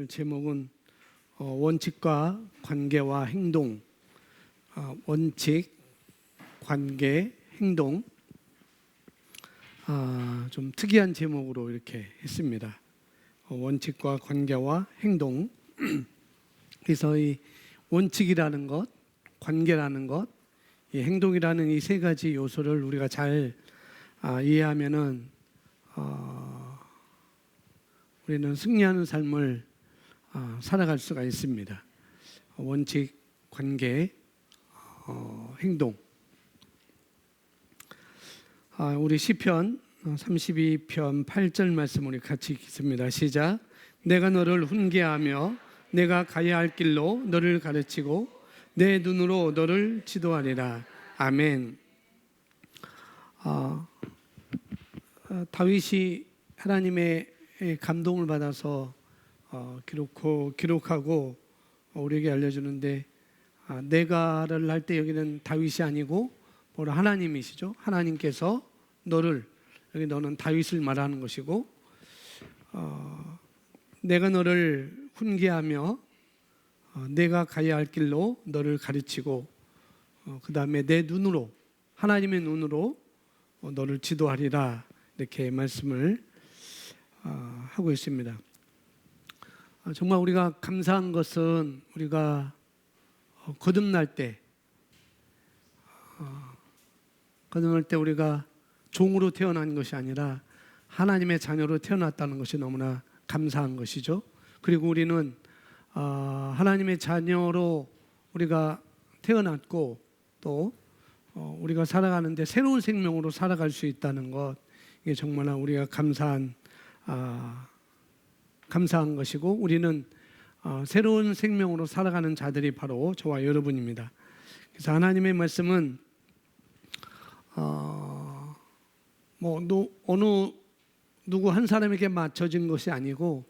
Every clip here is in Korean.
제목은 원칙과 관계와 행동. 원칙, 관계, 행동. 좀 특이한 제목으로 이렇게 했습니다. 원칙과 관계와 행동. 그래서 이 원칙이라는 것, 관계라는 것, 이 행동이라는 이 세 가지 요소를 우리가 잘 이해하면은 우리는 승리하는 삶을 살아갈 수가 있습니다. 원칙, 관계, 행동. 우리 시편 32편 8절 말씀 우리 같이 읽습니다. 시작. 내가 너를 훈계하며 내가 가야 할 길로 너를 가르치고 내 눈으로 너를 지도하리라. 아멘. 다윗이 하나님의 감동을 받아서 기록하고 우리에게 알려주는데, 내가를 할 때 여기는 다윗이 아니고 바로 하나님이시죠. 하나님께서 너를, 여기 너는 다윗을 말하는 것이고, 내가 너를 훈계하며 내가 가야 할 길로 너를 가르치고 그 다음에 내 눈으로, 하나님의 눈으로 너를 지도하리라, 이렇게 말씀을 하고 있습니다. 정말 우리가 감사한 것은 우리가 거듭날 때 우리가 종으로 태어난 것이 아니라 하나님의 자녀로 태어났다는 것이 너무나 감사한 것이죠. 그리고 우리는 하나님의 자녀로 우리가 태어났고 또 우리가 살아가는데 새로운 생명으로 살아갈 수 있다는 것, 이게 정말 우리가 감사한 것이고, 우리는 새로운 생명으로 살아가는 자들이 바로 저와 여러분입니다. 그래서 하나님의 말씀은 어느 누구 한 사람에게 맞춰진 것이 아니고,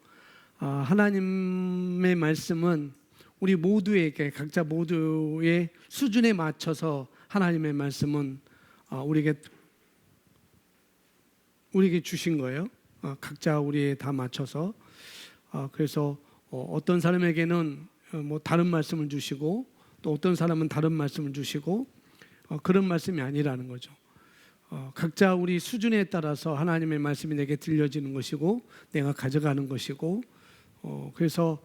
하나님의 말씀은 우리 모두에게, 각자 모두의 수준에 맞춰서 하나님의 말씀은 우리에게 주신 거예요. 각자 우리에 다 맞춰서. 그래서 어떤 사람에게는 다른 말씀을 주시고, 또 어떤 사람은 다른 말씀을 주시고, 그런 말씀이 아니라는 거죠. 각자 우리 수준에 따라서 하나님의 말씀이 내게 들려지는 것이고, 내가 가져가는 것이고, 그래서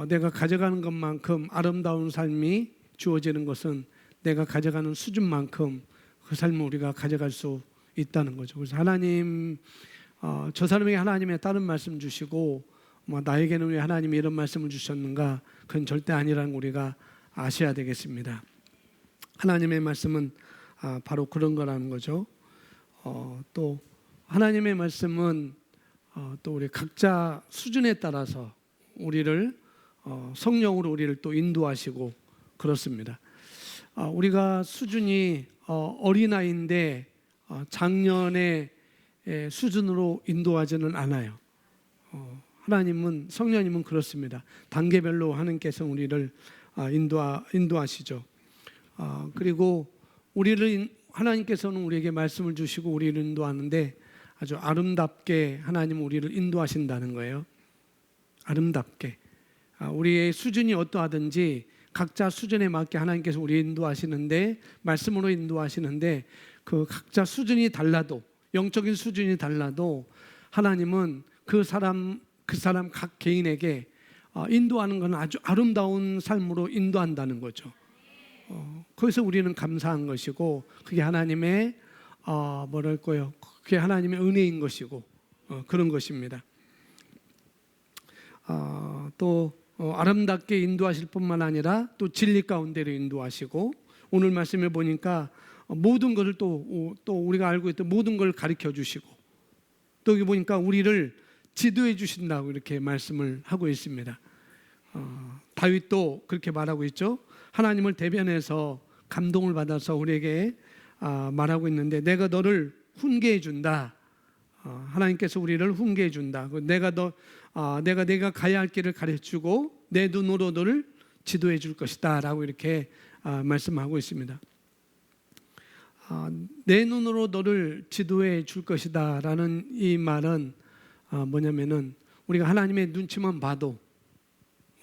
내가 가져가는 것만큼 아름다운 삶이 주어지는 것은 내가 가져가는 수준만큼 그 삶을 우리가 가져갈 수 있다는 거죠. 그래서 하나님, 저 사람에게 하나님의 다른 말씀 주시고 나에게는 왜 하나님이 이런 말씀을 주셨는가, 그건 절대 아니라는 거 우리가 아셔야 되겠습니다. 하나님의 말씀은 바로 그런 거라는 거죠. 또 하나님의 말씀은 또 우리 각자 수준에 따라서 우리를 성령으로 우리를 또 인도하시고 그렇습니다. 우리가 수준이 어린아이인데 작년의 수준으로 인도하지는 않아요. 하나님은, 성령님은 그렇습니다. 단계별로 하나님께서 우리를 인도하시죠. 그리고 하나님께서는 우리에게 말씀을 주시고 우리를 인도하는데 아주 아름답게 하나님은 우리를 인도하신다는 거예요. 아름답게. 우리의 수준이 어떠하든지 각자 수준에 맞게 하나님께서 우리 인도하시는데, 말씀으로 인도하시는데, 그 각자 수준이 달라도, 영적인 수준이 달라도 하나님은 그 사람 각 개인에게 인도하는 건 아주 아름다운 삶으로 인도한다는 거죠. 그래서 우리는 감사한 것이고, 그게 하나님의 그게 하나님의 은혜인 것이고 그런 것입니다. 또 아름답게 인도하실 뿐만 아니라 또 진리 가운데로 인도하시고, 오늘 말씀에 보니까 모든 것을 또 우리가 알고 있던 모든 걸 가르쳐 주시고, 또 여기 보니까 우리를 지도해 주신다고 이렇게 말씀을 하고 있습니다. 다윗도 그렇게 말하고 있죠. 하나님을 대변해서 감동을 받아서 우리에게 말하고 있는데, 내가 너를 훈계해 준다. 하나님께서 우리를 훈계해 준다. 내가 가야 할 길을 가르치고 내 눈으로 너를 지도해 줄 것이다 라고 이렇게 말씀하고 있습니다. 내 눈으로 너를 지도해 줄 것이다 라는 이 말은 뭐냐면은, 우리가 하나님의 눈치만 봐도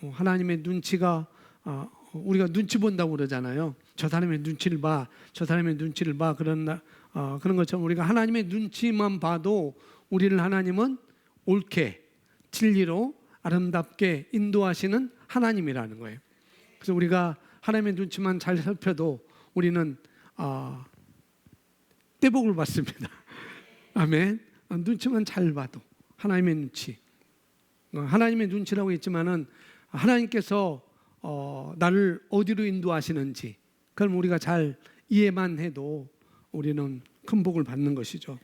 하나님의 눈치가 우리가 눈치 본다고 그러잖아요. 저 사람의 눈치를 봐, 저 사람의 눈치를 봐. 그런 것처럼 우리가 하나님의 눈치만 봐도 우리를 하나님은 옳게 진리로 아름답게 인도하시는 하나님이라는 거예요. 그래서 우리가 하나님의 눈치만 잘 살펴도 우리는 떼복을 받습니다. 아멘. 눈치만 잘 봐도 하나님의 눈치. 하나님의 눈치라고 했지만은 하나님께서 나를 어디로 인도하시는지 그럼 우리가 잘 이해만 해도 우리는 큰 복을 받는 것이죠.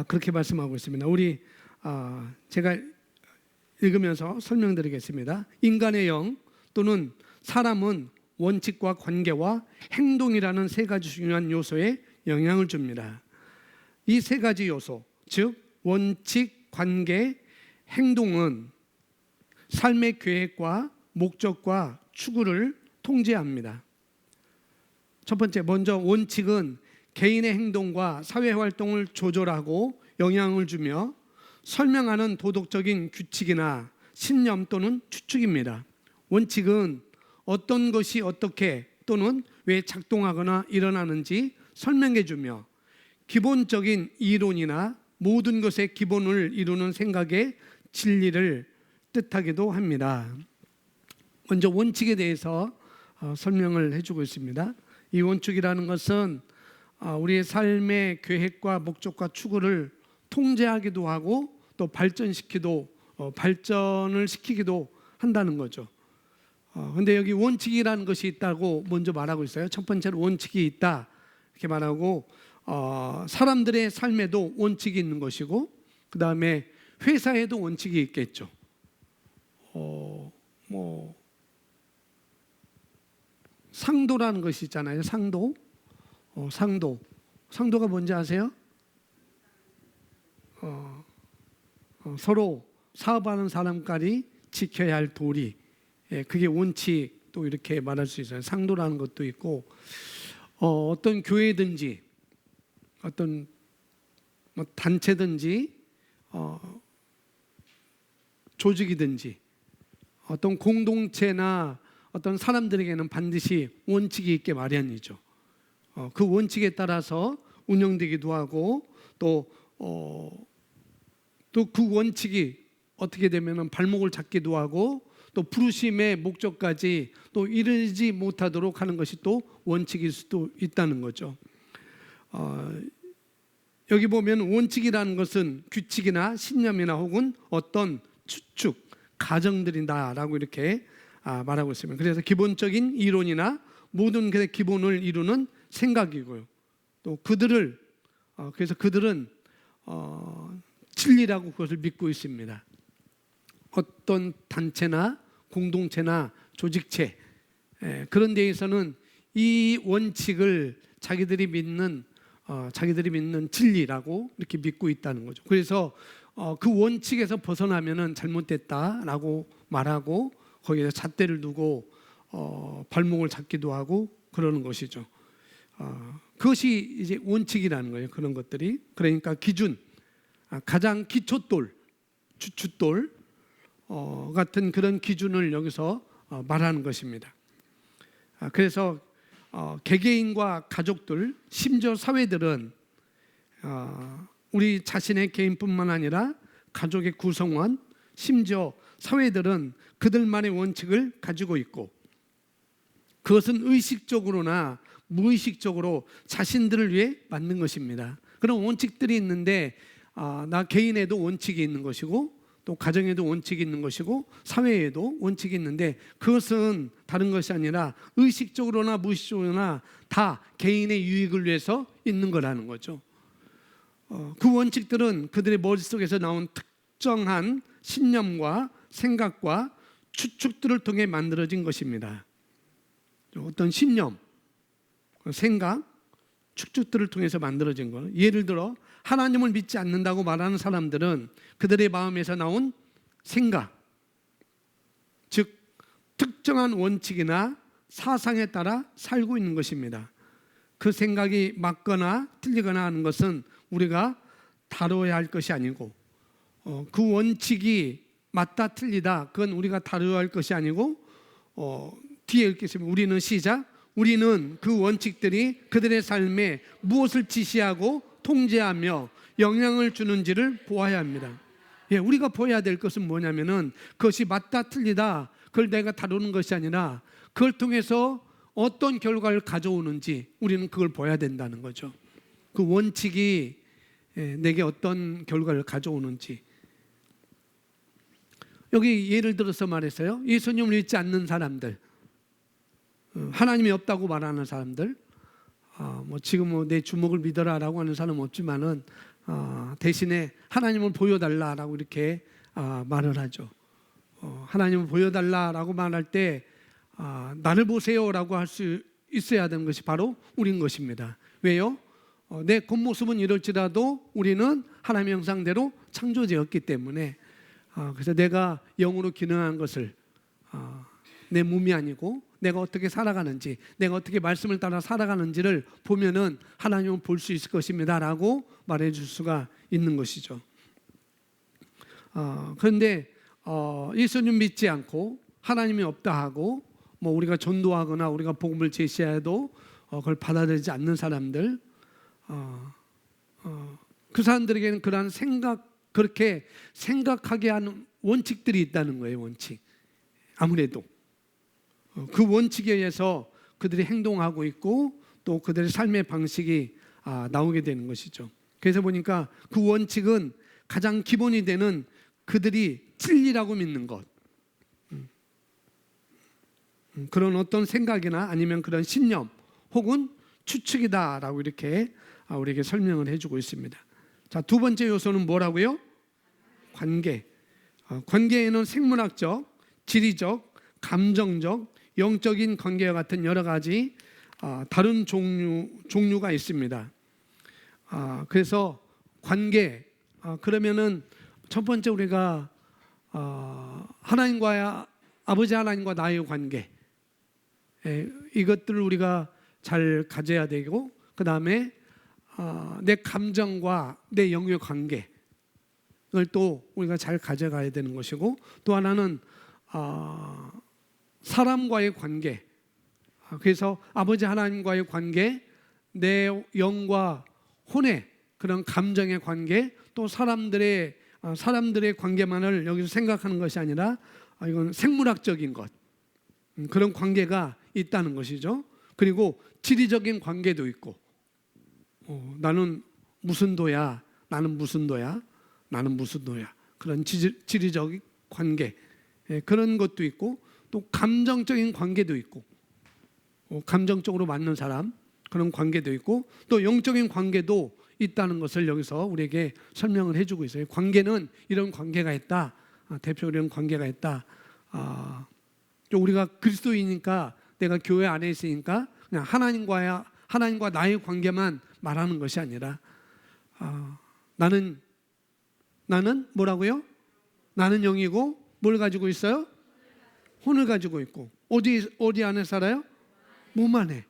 그렇게 말씀하고 있습니다. 우리 제가 읽으면서 설명드리겠습니다. 인간의 영 또는 사람은 원칙과 관계와 행동이라는 세 가지 중요한 요소에 영향을 줍니다. 이 세 가지 요소, 즉 원칙, 관계, 행동은 삶의 계획과 목적과 추구를 통제합니다. 첫 번째, 먼저 원칙은 개인의 행동과 사회 활동을 조절하고 영향을 주며 설명하는 도덕적인 규칙이나 신념 또는 추측입니다. 원칙은 어떤 것이 어떻게 또는 왜 작동하거나 일어나는지 설명해 주며 기본적인 이론이나 모든 것의 기본을 이루는 생각의 진리를 뜻하기도 합니다. 먼저 원칙에 대해서 설명을 해주고 있습니다. 이 원칙이라는 것은 우리의 삶의 계획과 목적과 추구를 통제하기도 하고 또 발전을 시키기도 한다는 거죠. 근데 여기 원칙이라는 것이 있다고 먼저 말하고 있어요. 첫 번째로 원칙이 있다 이렇게 말하고 사람들의 삶에도 원칙이 있는 것이고 그 다음에 회사에도 원칙이 있겠죠. 상도라는 것이 있잖아요. 상도가 뭔지 아세요? 서로 사업하는 사람까지 지켜야 할 도리, 그게 원칙 또 이렇게 말할 수 있어요. 상도라는 것도 있고 어떤 교회든지 어떤 단체든지 조직이든지 어떤 공동체나 어떤 사람들에게는 반드시 원칙이 있게 마련이죠. 그 원칙에 따라서 운영되기도 하고 또 그 원칙이 어떻게 되면 발목을 잡기도 하고 또 부르심의 목적까지 또 이르지 못하도록 하는 것이 또 원칙일 수도 있다는 거죠. 여기 보면 원칙이라는 것은 규칙이나 신념이나 혹은 어떤 추측, 가정들이다라고 이렇게 말하고 있습니다. 그래서 기본적인 이론이나 모든 것의 기본을 이루는 생각이고요. 또 그래서 그들은 진리라고 그것을 믿고 있습니다. 어떤 단체나 공동체나 조직체 그런 데에서는 이 원칙을 자기들이 믿는 진리라고 이렇게 믿고 있다는 거죠. 그래서 그 원칙에서 벗어나면은 잘못됐다라고 말하고 거기에 잣대를 두고 발목을 잡기도 하고 그러는 것이죠. 그것이 이제 원칙이라는 거예요. 그런 것들이 그러니까 기준, 가장 기초돌, 주춧돌 같은 그런 기준을 여기서 말하는 것입니다. 그래서 개개인과 가족들, 심지어 사회들은 우리 자신의 개인뿐만 아니라 가족의 구성원, 심지어 사회들은 그들만의 원칙을 가지고 있고 그것은 의식적으로나 무의식적으로 자신들을 위해 만든 것입니다. 그런 원칙들이 있는데 나 개인에도 원칙이 있는 것이고 또 가정에도 원칙이 있는 것이고 사회에도 원칙이 있는데 그것은 다른 것이 아니라 의식적으로나 무의식적으로나 다 개인의 유익을 위해서 있는 거라는 거죠. 그 원칙들은 그들의 머릿속에서 나온 특정한 신념과 생각과 추측들을 통해 만들어진 것입니다. 어떤 신념, 생각, 추측들을 통해서 만들어진 거. 예를 들어 하나님을 믿지 않는다고 말하는 사람들은 그들의 마음에서 나온 생각, 즉 특정한 원칙이나 사상에 따라 살고 있는 것입니다. 그 생각이 맞거나 틀리거나 하는 것은 우리가 다뤄야 할 것이 아니고 그 원칙이 맞다 틀리다 그건 우리가 다루어야 할 것이 아니고 뒤에 읽겠습니다. 우리는 시작. 우리는 그 원칙들이 그들의 삶에 무엇을 지시하고 통제하며 영향을 주는지를 보아야 합니다. 예, 우리가 보아야 될 것은 뭐냐면은 그것이 맞다 틀리다 그걸 내가 다루는 것이 아니라 그걸 통해서 어떤 결과를 가져오는지 우리는 그걸 보아야 된다는 거죠. 그 원칙이 내게 어떤 결과를 가져오는지. 여기 예를 들어서 말했어요. 예수님을 믿지 않는 사람들, 하나님이 없다고 말하는 사람들, 지금 내 주먹을 믿어라라고 하는 사람은 없지만은 대신에 하나님을 보여달라라고 이렇게 말을 하죠. 하나님을 보여달라라고 말할 때 나를 보세요라고 할 수 있어야 되는 것이 바로 우린 것입니다. 왜요? 내 겉모습은 이럴지라도 우리는 하나님의 형상대로 창조되었기 때문에 그래서 내가 영으로 기능한 것을 내 몸이 아니고 내가 어떻게 살아가는지, 내가 어떻게 말씀을 따라 살아가는지를 보면은 하나님은 볼 수 있을 것입니다라고 말해줄 수가 있는 것이죠. 그런데 예수님 믿지 않고 하나님이 없다 하고 우리가 전도하거나 우리가 복음을 제시해도 그걸 받아들이지 않는 사람들, 그 사람들에게는 그러한 그렇게 생각하게 하는 원칙들이 있다는 거예요. 원칙. 아무래도 그 원칙에 의해서 그들이 행동하고 있고 또 그들의 삶의 방식이 나오게 되는 것이죠. 그래서 보니까 그 원칙은 가장 기본이 되는 그들이 진리라고 믿는 것, 그런 어떤 생각이나 아니면 그런 신념 혹은 추측이다라고 이렇게 우리에게 설명을 해주고 있습니다. 자, 두 번째 요소는 뭐라고요? 관계. 관계에는 생물학적, 지리적, 감정적, 영적인 관계와 같은 여러 가지 다른 종류가 있습니다. 그래서 관계, 그러면은 첫 번째 우리가 아버지 하나님과 나의 관계, 이것들을 우리가 잘 가져야 되고, 그 다음에 내 감정과 내 영역 관계를 또 우리가 잘 가져가야 되는 것이고, 또 하나는 사람과의 관계. 그래서 아버지 하나님과의 관계, 내 영과 혼의 그런 감정의 관계, 또 사람들의 관계만을 여기서 생각하는 것이 아니라 이건 생물학적인 것, 그런 관계가 있다는 것이죠. 그리고 지리적인 관계도 있고, 나는 무슨 도야, 나는 무슨 도야, 나는 무슨 도야, 그런 지리적인 관계, 그런 것도 있고, 또 감정적인 관계도 있고, 감정적으로 맞는 사람, 그런 관계도 있고, 또 영적인 관계도 있다는 것을 여기서 우리에게 설명을 해주고 있어요. 관계는 이런 관계가 있다, 대표적으로 이런 관계가 있다. 또 우리가 그리스도이니까, 내가 교회 안에 있으니까 그냥 하나님과 나의 관계만 말하는 것이 아니라, 나는 뭐라고요? 나는 영이고 뭘 가지고 있어요? 혼을 가지고 있고. 어디 안에 살아요? 몸 안에.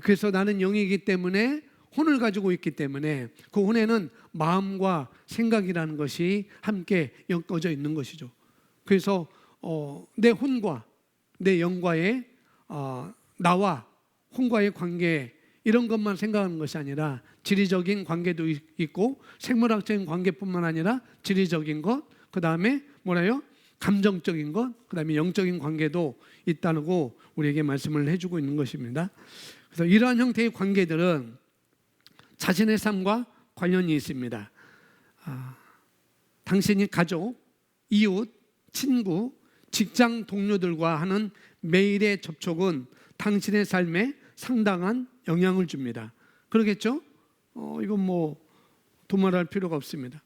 그래서 나는 영이기 때문에, 혼을 가지고 있기 때문에 그 혼에는 마음과 생각이라는 것이 함께 엮어져 있는 것이죠. 그래서 내 혼과 내 영과의 나와 혼과의 관계, 이런 것만 생각하는 것이 아니라 지리적인 관계도 있고, 생물학적인 관계뿐만 아니라 지리적인 것, 그 다음에 뭐라요? 감정적인 것, 그 다음에 영적인 관계도 있다고 우리에게 말씀을 해주고 있는 것입니다. 그래서 이러한 형태의 관계들은 자신의 삶과 관련이 있습니다. 당신이 가족, 이웃, 친구, 직장 동료들과 하는 매일의 접촉은 당신의 삶에 상당한 영향을 줍니다. 그러겠죠? 이건 도말할 필요가 없습니다.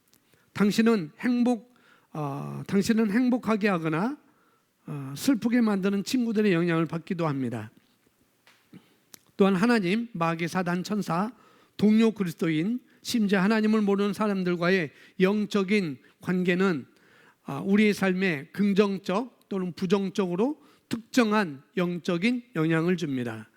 당신은 행복하게 하거나 슬프게 만드는 친구들의 영향을 받기도 합니다. 또한 하나님, 마귀, 사단, 천사, 동료 그리스도인, 심지어 하나님을 모르는 사람들과의 영적인 관계는 우리의 삶에 긍정적 또는 부정적으로 특정한 영적인 영향을 줍니다.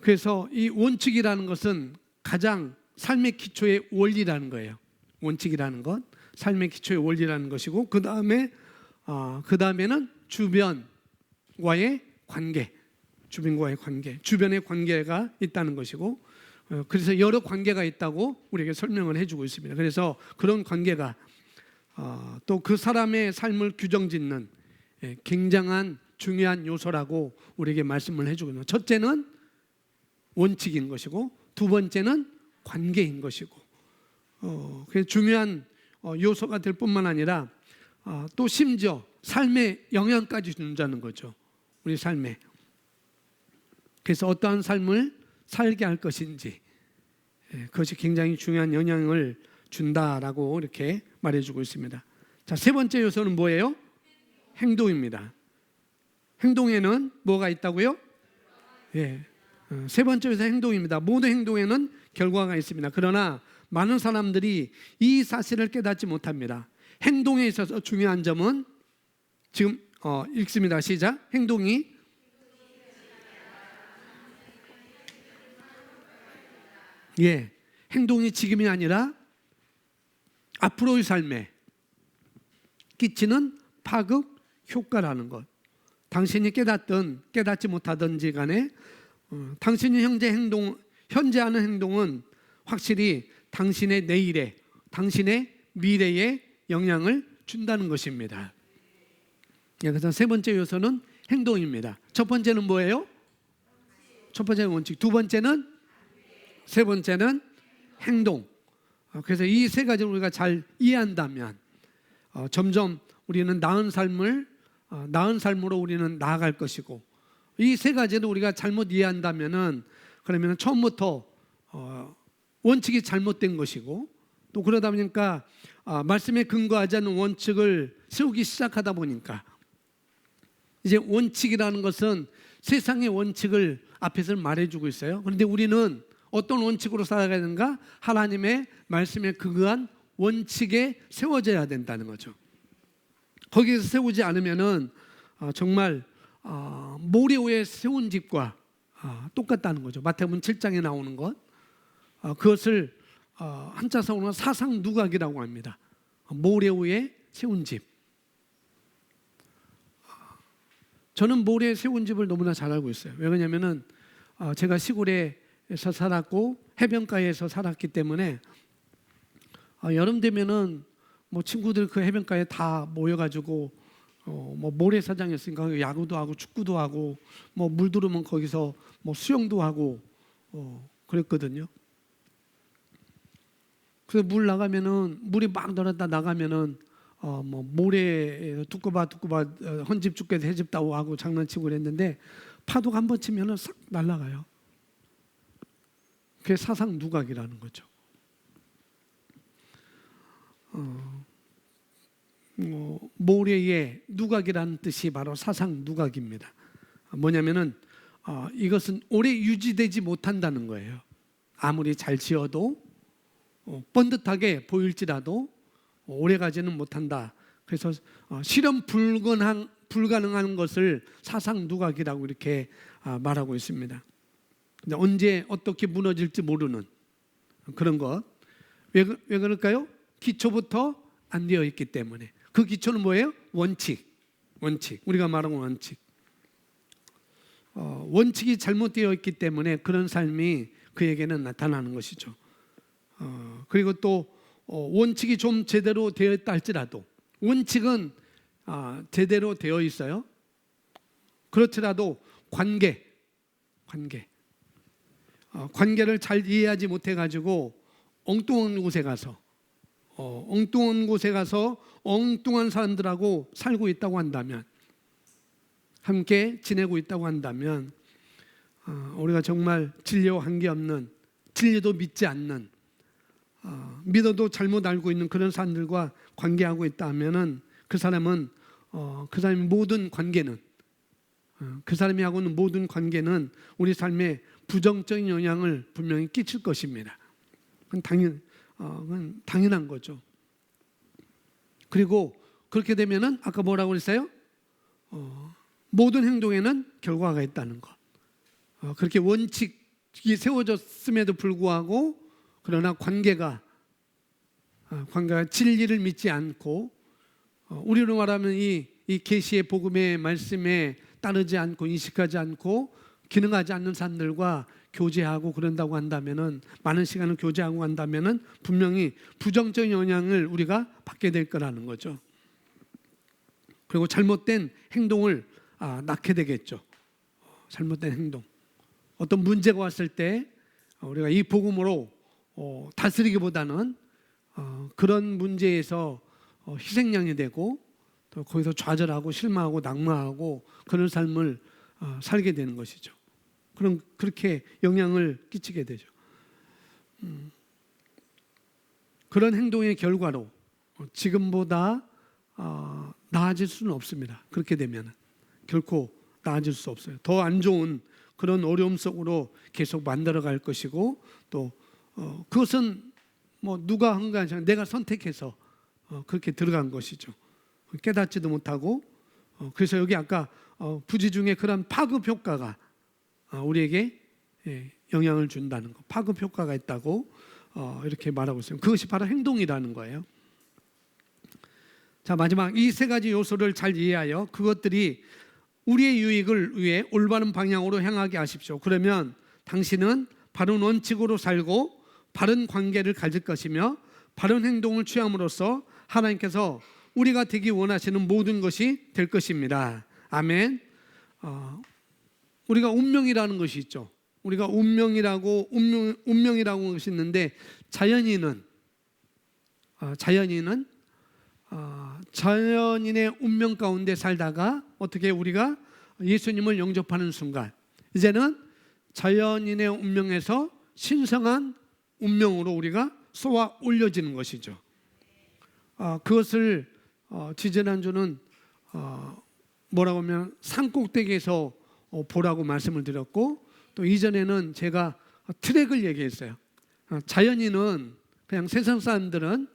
그래서 이 원칙이라는 것은 가장 삶의 기초의 원리라는 거예요. 원칙이라는 것, 삶의 기초의 원리라는 것이고, 그 다음에는 주변과의 관계, 주변의 관계가 있다는 것이고, 그래서 여러 관계가 있다고 우리에게 설명을 해주고 있습니다. 그래서 그런 관계가 또 그 사람의 삶을 규정짓는 굉장한 중요한 요소라고 우리에게 말씀을 해주고 있는, 첫째는 원칙인 것이고, 두 번째는 관계인 것이고, 그래서 중요한 요소가 될 뿐만 아니라 또 심지어 삶에 영향까지 준다는 거죠. 우리 삶에. 그래서 어떠한 삶을 살게 할 것인지, 그것이 굉장히 중요한 영향을 준다라고 이렇게 말해주고 있습니다. 자, 세 번째 요소는 뭐예요? 행동입니다. 행동에는 뭐가 있다고요? 세 번째 요소 행동입니다. 모든 행동에는 결과가 있습니다. 그러나 많은 사람들이 이 사실을 깨닫지 못합니다. 행동에 있어서 중요한 점은, 지금 읽습니다. 시작. 행동이 행동이 지금이 아니라 앞으로의 삶에 끼치는 파급 효과라는 것. 당신이 깨닫든 깨닫지 못하든지 간에 당신이 현재 하는 행동은 확실히 당신의 내일에, 당신의 미래에 영향을 준다는 것입니다. 그래서 세 번째 요소는 행동입니다. 첫 번째는 뭐예요? 첫 번째는 원칙, 두 번째는, 세 번째는 행동. 그래서 이 세 가지를 우리가 잘 이해한다면 점점 우리는 나은 삶으로 우리는 나아갈 것이고, 이 세 가지를 우리가 잘못 이해한다면은, 그러면 처음부터 원칙이 잘못된 것이고, 또 그러다 보니까 말씀에 근거하지 않는 원칙을 세우기 시작하다 보니까, 이제 원칙이라는 것은 세상의 원칙을 앞에서 말해주고 있어요. 그런데 우리는 어떤 원칙으로 살아가야 되는가? 하나님의 말씀에 근거한 원칙에 세워져야 된다는 거죠. 거기에서 세우지 않으면은 정말 모래 위에 세운 집과 똑같다는 거죠. 마태복음 7장에 나오는 것, 그것을 한자성어로 사상누각이라고 합니다. 모래 위에 세운 집. 저는 모래에 세운 집을 너무나 잘 알고 있어요. 왜 그러냐면은 제가 시골에서 살았고 해변가에서 살았기 때문에 여름 되면은 뭐 친구들 그 해변가에 다 모여가지고 뭐 모래사장이었으니까 야구도 하고 축구도 하고, 뭐 물 들으면 거기서 뭐 수영도 하고 그랬거든요. 그래서 물이 막 늘었다 나가면은 뭐 모래에 두꺼봐 헌집 죽게 해집 따고 하고 장난치고 그랬는데, 파도가 한 번 치면은 싹 날아가요. 그게 사상누각이라는 거죠. 모래의 누각이라는 뜻이 바로 사상누각입니다. 뭐냐면은 이것은 오래 유지되지 못한다는 거예요. 아무리 잘 지어도 번듯하게 보일지라도 오래 가지는 못한다. 그래서 실현 불가능한 것을 사상누각이라고 이렇게 말하고 있습니다. 근데 언제 어떻게 무너질지 모르는 그런 것. 왜 그럴까요? 기초부터 안 되어 있기 때문에. 그 기초는 뭐예요? 원칙. 우리가 말하는 원칙. 원칙이 잘못되어 있기 때문에 그런 삶이 그에게는 나타나는 것이죠. 그리고 또 원칙이 좀 제대로 되어 있다 할지라도, 원칙은 제대로 되어 있어요. 그렇더라도 관계를 잘 이해하지 못해가지고 엉뚱한 곳에 가서 엉뚱한 사람들하고 살고 있다고 한다면, 함께 지내고 있다고 한다면, 우리가 정말 진리와 관계없는, 진리도 믿지 않는, 믿어도 잘못 알고 있는 그런 사람들과 관계하고 있다 하면은, 그 사람의 모든 관계는, 그 사람이 하고 있는 모든 관계는 우리 삶에 부정적인 영향을 분명히 끼칠 것입니다. 그건 당연한 거죠. 그리고 그렇게 되면은 아까 뭐라고 그랬어요? 모든 행동에는 결과가 있다는 것. 그렇게 원칙이 세워졌음에도 불구하고, 그러나 관계가 관계가 진리를 믿지 않고 우리로 말하면 이 계시의 복음의 말씀에 따르지 않고 인식하지 않고 기능하지 않는 사람들과 교제하고 그런다고 한다면은, 많은 시간을 교제하고 한다면은 분명히 부정적인 영향을 우리가 받게 될 거라는 거죠. 그리고 잘못된 행동을 낳게 되겠죠. 잘못된 행동. 어떤 문제가 왔을 때 우리가 이 복음으로 다스리기보다는 그런 문제에서 희생양이 되고 또 거기서 좌절하고 실망하고 낙마하고 그런 삶을 살게 되는 것이죠. 그럼 그렇게 영향을 끼치게 되죠. 그런 행동의 결과로 지금보다 나아질 수는 없습니다. 그렇게 되면 결코 나아질 수 없어요. 더 안 좋은 그런 어려움 속으로 계속 만들어갈 것이고, 또 그것은 뭐 누가 한 게 아니라 내가 선택해서 그렇게 들어간 것이죠. 깨닫지도 못하고. 그래서 여기 아까 부지 중에 그런 파급 효과가 우리에게 영향을 준다는 거, 파급 효과가 있다고 이렇게 말하고 있어요. 그것이 바로 행동이라는 거예요. 자, 마지막 이 세 가지 요소를 잘 이해하여 그것들이 우리의 유익을 위해 올바른 방향으로 향하게 하십시오. 그러면 당신은 바른 원칙으로 살고 바른 관계를 가질 것이며 바른 행동을 취함으로써 하나님께서 우리가 되기 원하시는 모든 것이 될 것입니다. 아멘. 우리가 운명이라는 것이 있죠. 우리가 운명이라고 것이 있는데, 자연인은 자연인의 운명 가운데 살다가 어떻게 우리가 예수님을 영접하는 순간 이제는 자연인의 운명에서 신성한 운명으로 우리가 쏘아 올려지는 것이죠. 그것을 지지난주는 뭐라고 하면 산꼭대기에서 보라고 말씀을 드렸고, 또 이전에는 제가 트랙을 얘기했어요. 자연인은 그냥 세상 사람들은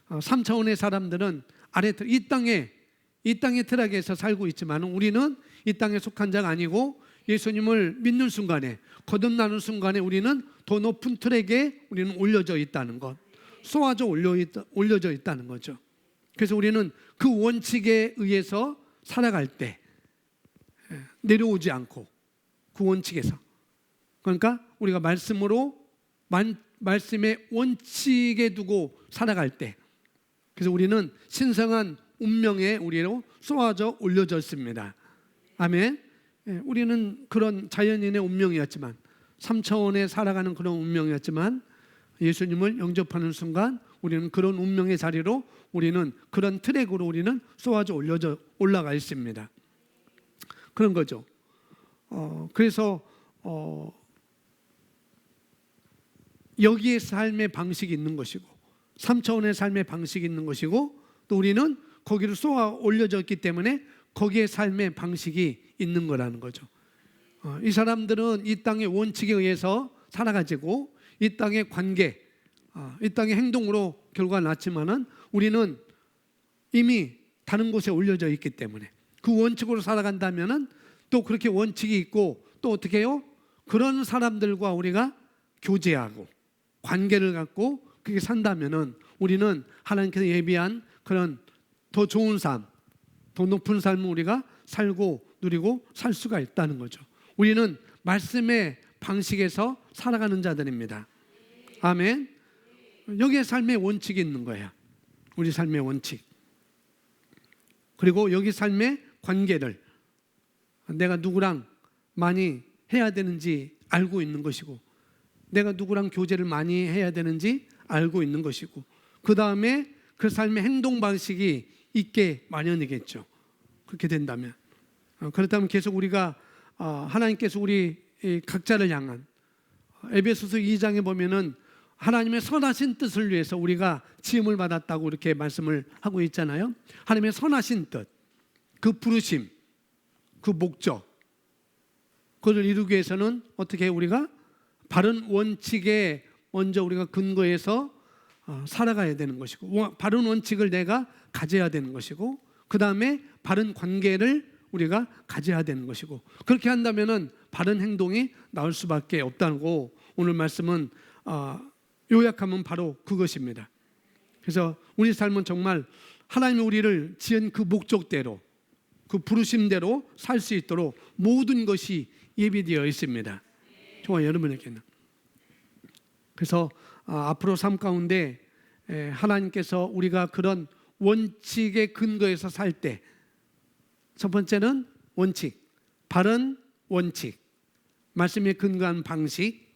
3차원의 사람들은 아래 이 땅의 트랙에서 살고 있지만 우리는 이 땅에 속한 자가 아니고 예수님을 믿는 순간에, 거듭나는 순간에 우리는 더 높은 트랙에 우리는 올려져 있다는 것, 쏘아져 올려져 있다는 거죠. 그래서 우리는 그 원칙에 의해서 살아갈 때 내려오지 않고 그 원칙에서, 그러니까 우리가 말씀의 원칙에 두고 살아갈 때, 그래서 우리는 신성한 운명에 우리로 쏘아져 올려졌습니다. 아멘. 우리는 그런 자연인의 운명이었지만, 3차원에 살아가는 그런 운명이었지만 예수님을 영접하는 순간 우리는 그런 운명의 자리로, 우리는 그런 트랙으로 우리는 쏘아져 올라가 있습니다. 그런 거죠. 그래서 여기에 삶의 방식이 있는 것이고 3차원의 삶의 방식이 있는 것이고, 또 우리는 거기를 쏘아 올려졌기 때문에 거기에 삶의 방식이 있는 거라는 거죠. 이 사람들은 이 땅의 원칙에 의해서 살아가지고 이 땅의 관계, 이 땅의 행동으로 결과가 났지만은 우리는 이미 다른 곳에 올려져 있기 때문에 그 원칙으로 살아간다면은 또 그렇게 원칙이 있고, 또 어떻게 해요? 그런 사람들과 우리가 교제하고 관계를 갖고 그렇게 산다면은 우리는 하나님께서 예비한 그런 더 좋은 삶, 더 높은 삶을 우리가 살고 누리고 살 수가 있다는 거죠. 우리는 말씀의 방식에서 살아가는 자들입니다. 아멘. 여기에 삶의 원칙이 있는 거예요. 우리 삶의 원칙. 그리고 여기 삶의 관계를 내가 누구랑 많이 해야 되는지 알고 있는 것이고, 내가 누구랑 교제를 많이 해야 되는지 알고 있는 것이고, 그 다음에 그 삶의 행동 방식이 있게 마련이겠죠. 그렇게 된다면, 그렇다면 계속 우리가 하나님께서 우리 각자를 향한, 에베소서 2장에 보면은 하나님의 선하신 뜻을 위해서 우리가 지음을 받았다고 이렇게 말씀을 하고 있잖아요. 하나님의 선하신 뜻, 그 부르심, 그 목적, 그것을 이루기 위해서는 어떻게 우리가 바른 원칙에 먼저 우리가 근거해서 살아가야 되는 것이고, 바른 원칙을 내가 가져야 되는 것이고, 그 다음에 바른 관계를 우리가 가져야 되는 것이고, 그렇게 한다면은 바른 행동이 나올 수밖에 없다고 오늘 말씀은 요약하면 바로 그것입니다. 그래서 우리 삶은 정말 하나님이 우리를 지은 그 목적대로, 그 부르심대로 살 수 있도록 모든 것이 예비되어 있습니다. 정말 여러분에게는. 그래서 앞으로 삶 가운데 하나님께서 우리가 그런 원칙의 근거에서 살 때, 첫 번째는 원칙, 바른 원칙, 말씀에 근거한 방식,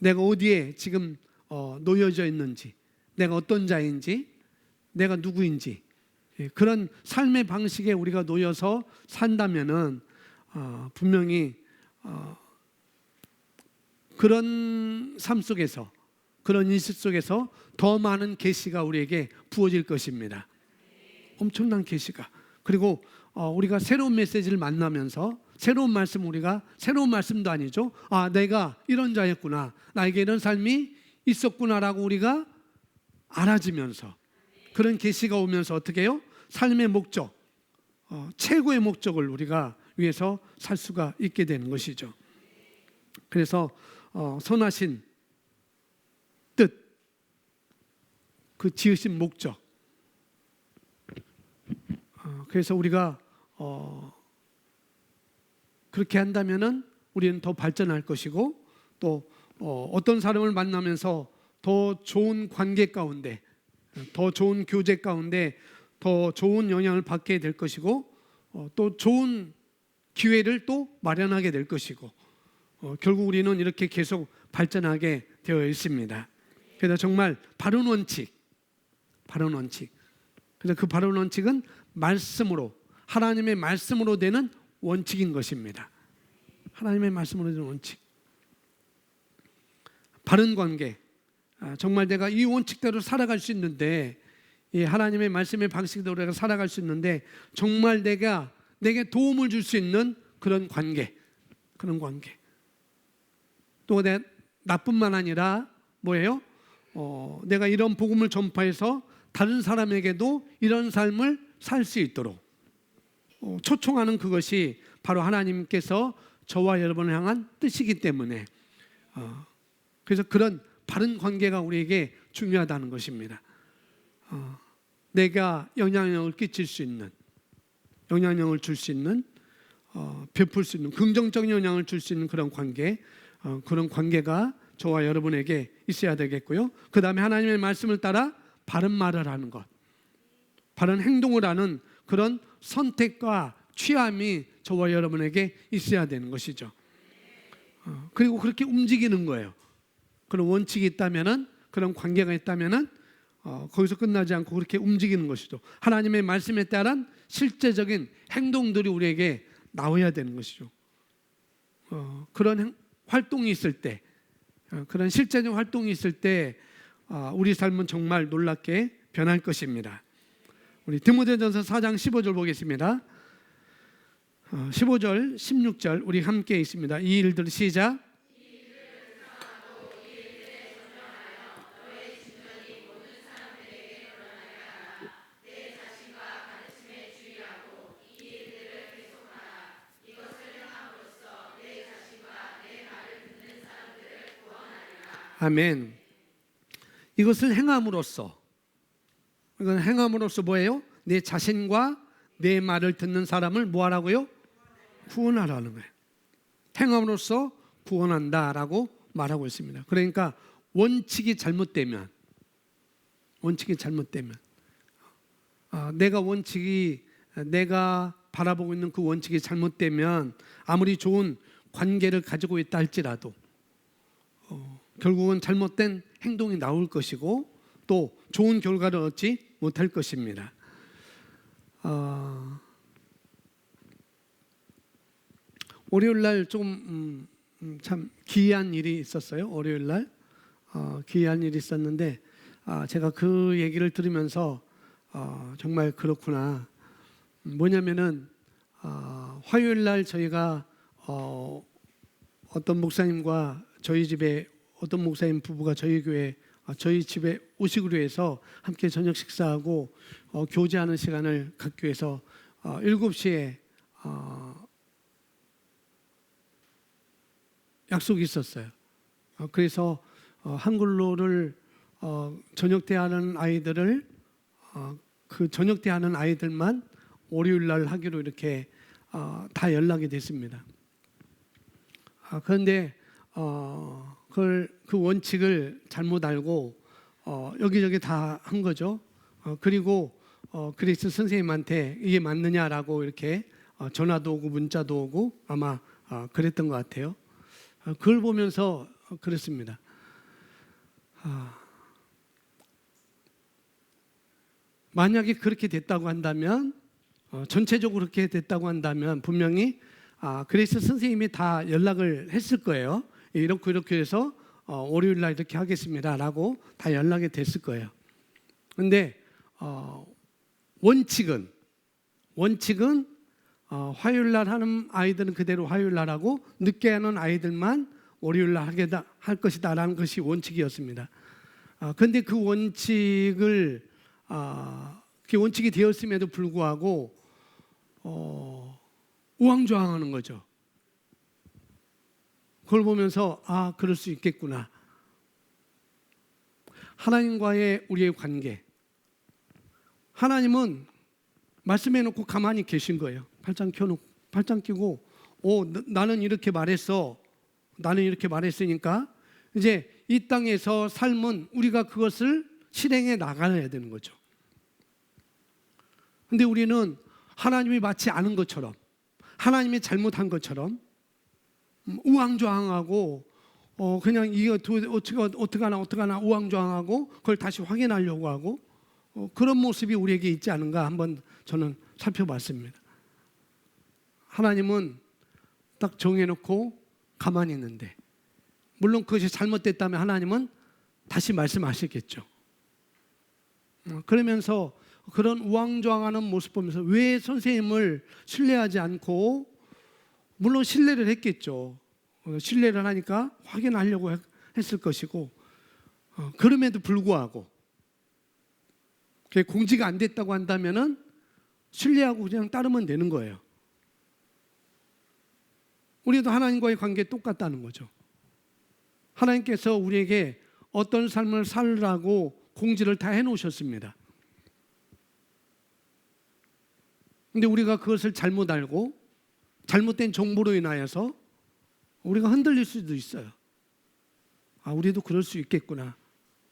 내가 어디에 지금 놓여져 있는지, 내가 어떤 자인지, 내가 누구인지, 그런 삶의 방식에 우리가 놓여서 산다면은 분명히 그런 삶 속에서, 그런 인식 속에서 더 많은 계시가 우리에게 부어질 것입니다. 엄청난 계시가. 그리고 우리가 새로운 메시지를 만나면서 새로운 말씀, 우리가 새로운 말씀도 아니죠. 내가 이런 자였구나, 나에게 이런 삶이 있었구나라고 우리가 알아지면서, 그런 계시가 오면서 어떻게 해요? 삶의 목적, 최고의 목적을 우리가 위해서 살 수가 있게 되는 것이죠. 그래서 선하신 뜻, 그 지으신 목적, 그래서 우리가 그렇게 한다면은 우리는 더 발전할 것이고, 또 어떤 사람을 만나면서 더 좋은 관계 가운데, 더 좋은 교제 가운데 더 좋은 영향을 받게 될 것이고, 또 좋은 기회를 또 마련하게 될 것이고, 결국 우리는 이렇게 계속 발전하게 되어 있습니다. 그래서 정말 바른 원칙, 바른 원칙. 그래서 그 바른 원칙은 말씀으로, 하나님의 말씀으로 되는 원칙인 것입니다. 하나님의 말씀으로 되는 원칙. 바른 관계. 정말 내가 이 원칙대로 살아갈 수 있는데, 이 하나님의 말씀의 방식대로 내가 살아갈 수 있는데, 정말 내게 도움을 줄 수 있는 그런 관계, 그런 관계. 또 나뿐만 아니라 뭐예요? 내가 이런 복음을 전파해서 다른 사람에게도 이런 삶을 살 수 있도록 초청하는, 그것이 바로 하나님께서 저와 여러분을 향한 뜻이기 때문에, 그래서 그런 바른 관계가 우리에게 중요하다는 것입니다. 내가 영향력을 끼칠 수 있는, 영향력을 줄 수 있는, 베풀 수 있는, 긍정적인 영향을 줄 수 있는 그런 관계, 그런 관계가 저와 여러분에게 있어야 되겠고요. 그 다음에 하나님의 말씀을 따라 바른 말을 하는 것, 바른 행동을 하는 그런 선택과 취함이 저와 여러분에게 있어야 되는 것이죠. 그리고 그렇게 움직이는 거예요. 그런 원칙이 있다면은, 그런 관계가 있다면은 거기서 끝나지 않고 그렇게 움직이는 것이죠. 하나님의 말씀에 따른 실제적인 행동들이 우리에게 나와야 되는 것이죠. 그런 활동이 있을 때, 그런 실제적 활동이 있을 때 우리 삶은 정말 놀랍게 변할 것입니다. 우리 디모데전서 4장 15절 보겠습니다. 15절, 16절 우리 함께 있습니다. 이 일들 시작. 아멘. 이것을 행함으로써, 이건 행함으로써 뭐예요? 내 자신과 내 말을 듣는 사람을 뭐하라고요? 구원하라는 거예요. 행함으로써 구원한다라고 말하고 있습니다. 그러니까 원칙이 잘못되면, 내가 바라보고 있는 그 원칙이 잘못되면, 아무리 좋은 관계를 가지고 있다 할지라도 결국은 잘못된 행동이 나올 것이고, 또 좋은 결과를 얻지 못할 것입니다. 월요일 날 좀 참 기이한 일이 있었어요. 월요일 날 기이한 일이 있었는데, 제가 그 얘기를 들으면서 정말 그렇구나. 뭐냐면은 화요일 날 저희가 어떤 목사님과 저희 집에, 어떤 목사님 부부가 저희 교회, 저희 집에 오시기로 해서 함께 저녁 식사하고 교제하는 시간을 갖기 위해서 7시에 약속이 있었어요. 그래서 한글로를 저녁 대하는 아이들을 그 저녁 대하는 아이들만 월요일 날 하기로 이렇게 다 연락이 됐습니다. 그런데 그 원칙을 잘못 알고 여기저기 다 한 거죠. 그리고 그리스 선생님한테 이게 맞느냐라고 이렇게 전화도 오고 문자도 오고 아마 그랬던 것 같아요. 그걸 보면서 그랬습니다. 만약에 그렇게 됐다고 한다면 전체적으로 그렇게 됐다고 한다면 분명히 그리스 선생님이 다 연락을 했을 거예요. 이렇게 해서 월요일 날 이렇게 하겠습니다라고 다 연락이 됐을 거예요. 그런데 원칙은 화요일 날 하는 아이들은 그대로 화요일 날 하고 늦게 하는 아이들만 월요일 날 할 것이다라는 것이 원칙이었습니다. 그런데 그 원칙을 그게 원칙이 되었음에도 불구하고 우왕좌왕하는 거죠. 그걸 보면서 그럴 수 있겠구나. 하나님과의 우리의 관계. 하나님은 말씀해놓고 가만히 계신 거예요. 팔짱 끼고 나는 이렇게 말했어. 나는 이렇게 말했으니까 이제 이 땅에서 삶은 우리가 그것을 실행해 나가야 되는 거죠. 근데 우리는 하나님이 맞지 않은 것처럼, 하나님이 잘못한 것처럼 우왕좌왕하고 그냥 이게 어떻게 하나 우왕좌왕하고 그걸 다시 확인하려고 하고 그런 모습이 우리에게 있지 않은가 한번 저는 살펴봤습니다. 하나님은 딱 정해놓고 가만히 있는데, 물론 그것이 잘못됐다면 하나님은 다시 말씀하시겠죠. 그러면서 그런 우왕좌왕하는 모습 보면서 왜 선생님을 신뢰하지 않고, 물론 신뢰를 했겠죠. 신뢰를 하니까 확인하려고 했을 것이고, 그럼에도 불구하고 그게 공지가 안 됐다고 한다면은 신뢰하고 그냥 따르면 되는 거예요. 우리도 하나님과의 관계 똑같다는 거죠. 하나님께서 우리에게 어떤 삶을 살라고 공지를 다 해놓으셨습니다. 근데 우리가 그것을 잘못 알고 잘못된 정보로 인하여서 우리가 흔들릴 수도 있어요. 우리도 그럴 수 있겠구나.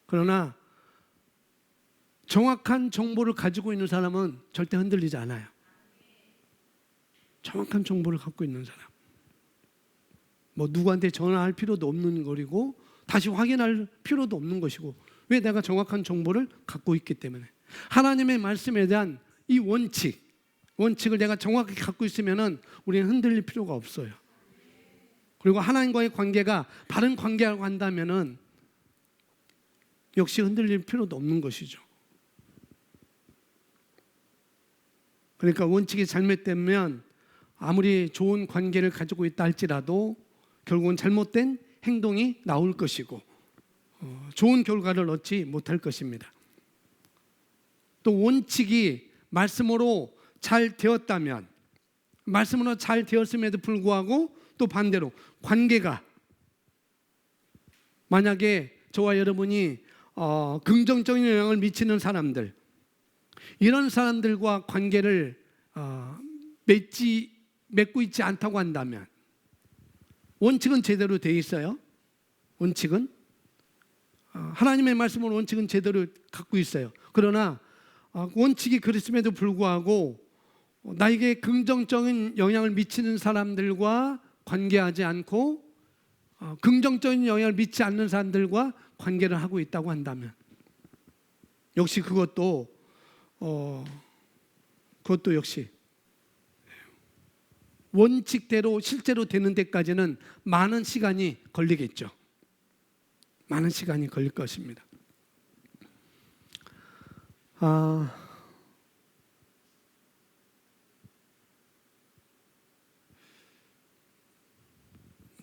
그러나 정확한 정보를 가지고 있는 사람은 절대 흔들리지 않아요. 정확한 정보를 갖고 있는 사람. 누구한테 전화할 필요도 없는 거리고 다시 확인할 필요도 없는 것이고, 왜? 내가 정확한 정보를 갖고 있기 때문에. 하나님의 말씀에 대한 이 원칙을 내가 정확히 갖고 있으면은 우리는 흔들릴 필요가 없어요. 그리고 하나님과의 관계가 바른 관계라고 한다면은 역시 흔들릴 필요도 없는 것이죠. 그러니까 원칙이 잘못되면 아무리 좋은 관계를 가지고 있다 할지라도 결국은 잘못된 행동이 나올 것이고 좋은 결과를 얻지 못할 것입니다. 또 원칙이 말씀으로 잘 되었다면, 말씀으로 잘 되었음에도 불구하고 또 반대로 관계가, 만약에 저와 여러분이 긍정적인 영향을 미치는 사람들, 이런 사람들과 관계를 맺고 있지 않다고 한다면, 원칙은 제대로 되어 있어요. 원칙은 하나님의 말씀으로 원칙은 제대로 갖고 있어요. 그러나 원칙이 그랬음에도 불구하고 나에게 긍정적인 영향을 미치는 사람들과 관계하지 않고 긍정적인 영향을 미치지 않는 사람들과 관계를 하고 있다고 한다면, 역시 그것도 역시 원칙대로 실제로 되는 데까지는 많은 시간이 걸리겠죠. 많은 시간이 걸릴 것입니다.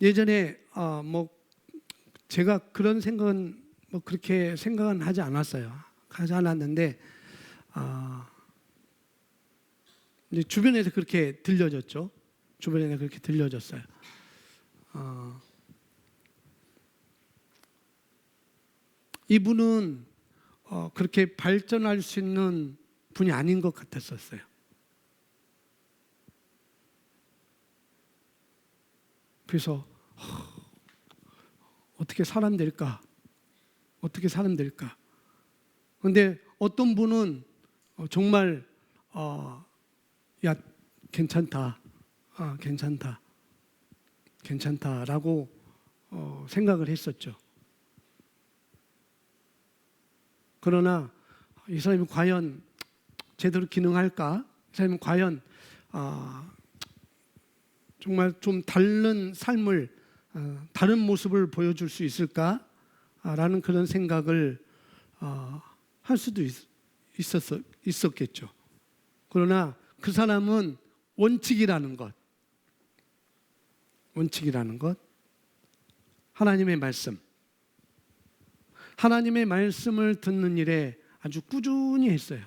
예전에 제가 그런 생각은 그렇게 생각은 하지 않았어요. 하지 않았는데 이제 주변에서 그렇게 들려졌죠. 주변에 그렇게 들려졌어요. 이분은 그렇게 발전할 수 있는 분이 아닌 것 같았었어요. 그래서 어떻게 사람 될까? 어떻게 사람 될까? 그런데 어떤 분은 정말 야 괜찮다, 괜찮다라고 생각을 했었죠. 그러나 이 사람이 과연 제대로 기능할까? 이 사람이 과연 정말 좀 다른 삶을, 다른 모습을 보여줄 수 있을까? 라는 그런 생각을 할 수도 있었겠죠. 그러나 그 사람은 원칙이라는 것, 하나님의 말씀을 듣는 일에 아주 꾸준히 했어요.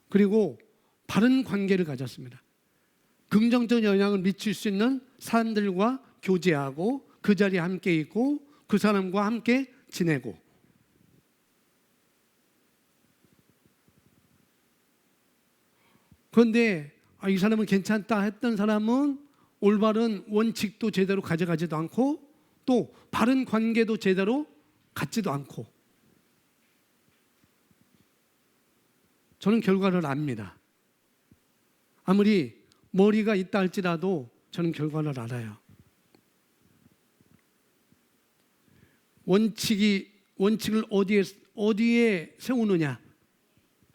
그리고 바른 관계를 가졌습니다. 긍정적 영향을 미칠 수 있는 사람들과 교제하고 그 자리에 함께 있고 그 사람과 함께 지내고, 그런데 이 사람은 괜찮다 했던 사람은 올바른 원칙도 제대로 가져가지도 않고 또 바른 관계도 제대로 갖지도 않고, 저는 결과를 압니다. 아무리 머리가 있다 할지라도 저는 결과를 알아요. 원칙을 어디에 세우느냐,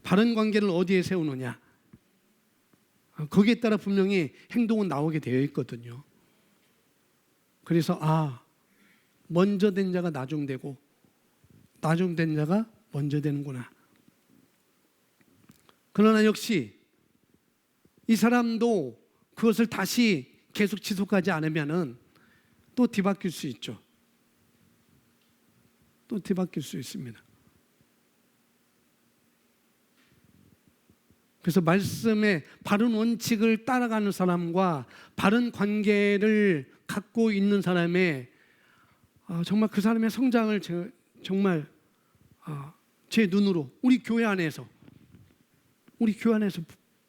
바른 관계를 어디에 세우느냐, 거기에 따라 분명히 행동은 나오게 되어 있거든요. 그래서 먼저 된 자가 나중되고 나중된 자가 먼저 되는구나. 그러나 역시 이 사람도 그것을 다시 계속 지속하지 않으면은 또 뒤바뀔 수 있죠. 또 뒤바뀔 수 있습니다. 그래서 말씀의 바른 원칙을 따라가는 사람과 바른 관계를 갖고 있는 사람의 정말 그 사람의 성장을 정말 제 눈으로 우리 교회 안에서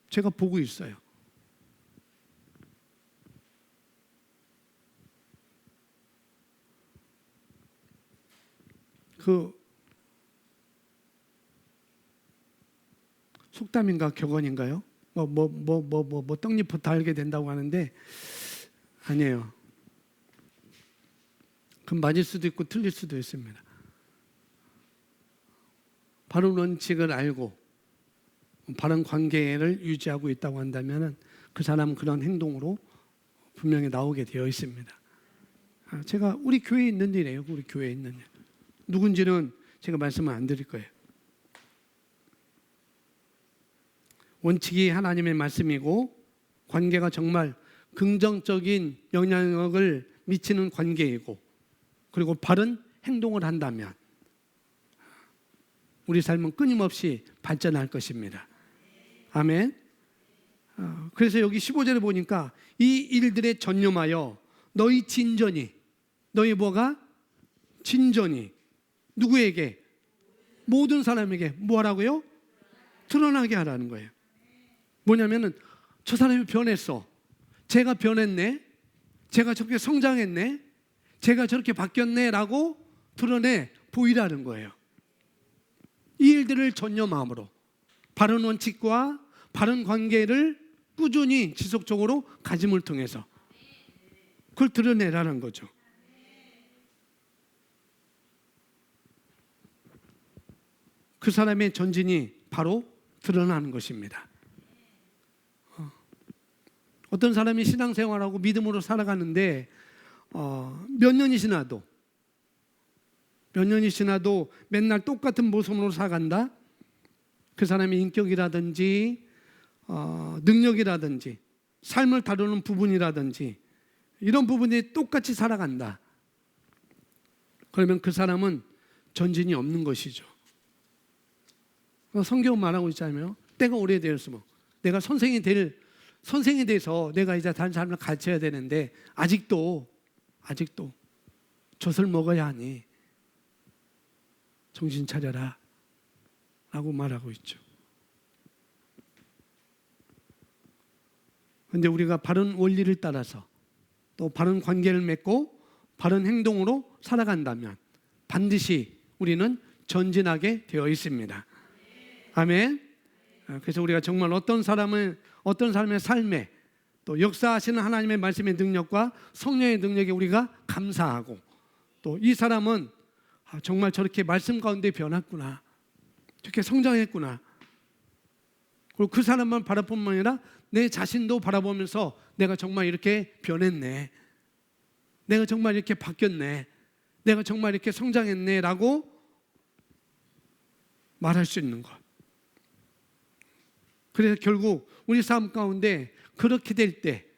제가 보고 있어요. 그 속담인가 격언인가요? 떡잎부터 알게 된다고 하는데 아니에요. 그럼 맞을 수도 있고 틀릴 수도 있습니다. 바른 원칙을 알고 바른 관계를 유지하고 있다고 한다면 그 사람은 그런 행동으로 분명히 나오게 되어 있습니다. 제가 우리 교회에 있는 일이에요. 우리 교회에 있는 일. 누군지는 제가 말씀을 안 드릴 거예요. 원칙이 하나님의 말씀이고 관계가 정말 긍정적인 영향력을 미치는 관계이고 그리고 바른 행동을 한다면 우리 삶은 끊임없이 발전할 것입니다. 아멘. 그래서 여기 15절에 보니까 이 일들에 전념하여 너희 진전이, 너희 뭐가? 진전이 누구에게? 모든 사람에게 뭐 하라고요? 드러나게 하라는 거예요. 뭐냐면은 저 사람이 변했어. 제가 변했네. 제가 저렇게 성장했네. 제가 저렇게 바뀌었네 라고 드러내 보이라는 거예요. 이 일들을 전념함으로 바른 원칙과 바른 관계를 꾸준히 지속적으로 가짐을 통해서 그걸 드러내라는 거죠. 그 사람의 전진이 바로 드러나는 것입니다. 어떤 사람이 신앙생활하고 믿음으로 살아가는데 몇 년이 지나도 맨날 똑같은 모습으로 살아간다? 그 사람의 인격이라든지 능력이라든지 삶을 다루는 부분이라든지 이런 부분이 똑같이 살아간다. 그러면 그 사람은 전진이 없는 것이죠. 성경은 말하고 있잖아요. 때가 오래되었으면 내가 선생이 돼서 내가 이제 다른 사람을 가르쳐야 되는데 아직도 젖을 먹어야 하니 정신 차려라 라고 말하고 있죠. 그런데 우리가 바른 원리를 따라서 또 바른 관계를 맺고 바른 행동으로 살아간다면 반드시 우리는 전진하게 되어 있습니다. 아멘. 그래서 우리가 정말 어떤 사람의 삶에 또 역사하시는 하나님의 말씀의 능력과 성령의 능력에 우리가 감사하고 또 이 사람은 정말 저렇게 말씀 가운데 변했구나, 저렇게 성장했구나. 그리고 그 사람만 바라볼 뿐만 아니라 내 자신도 바라보면서 내가 정말 이렇게 변했네, 내가 정말 이렇게 바뀌었네, 내가 정말 이렇게 성장했네 라고 말할 수 있는 것. 그래서 결국 우리 삶 가운데 그렇게 될 때